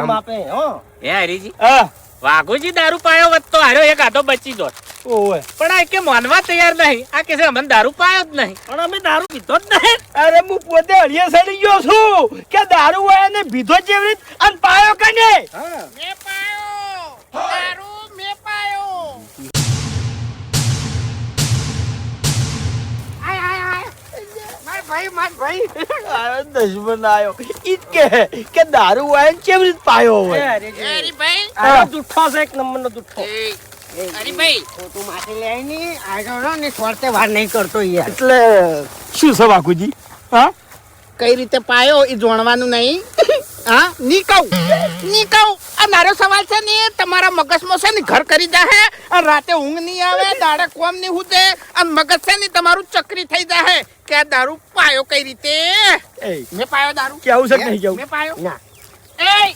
માપે માપે હો હે હરીજી હા વાઘુજી દારૂ પાયો વત તો હાર્યો એક હાથો બચી જોત ઓય પણ આ કે માનવા તૈયાર નહીં આ કે છે અમને દારૂ પાયો જ નહીં પણ અમે દારૂ પીધો જ નહીં અરે હું પોતે હળિયે સડી ગયો છું કે દારૂ વાળા ને ભીધો જેવી રીત અને પાયો કને હા મે પાયો દારૂ મે પાયો આય આય આય માર ભાઈ અરે દુશ્મન આયો ઈજ કે દારૂ વાળા ને કેવી રીત પાયો હોય હરી ભાઈ આ જુઠ્ઠો છે એક નંબર નો જુઠ્ઠો હરી ભાઈ તું માથે લે ની આગળ ને સ્વાર્થે વાર નહીં કરતો યાર એટલે શું છે વાઘુજી હા કઈ રીતે પાયો એ જોણવાનું નહીં હા ની કહું આ મારો સવાલ છે ને તમારા મગજમાં છે ને ઘર કરી જાહે અને રાતે ઊંઘ નહીં આવે દાડે કોમ નહીં હુદે અને મગજ છે ને તમારું ચક્રી થઈ જાહે કે આ દારૂ પાયો કઈ રીતે એ મેં પાયો દારૂ કેવું છે કે નહીં કેવું મેં પાયો ના એ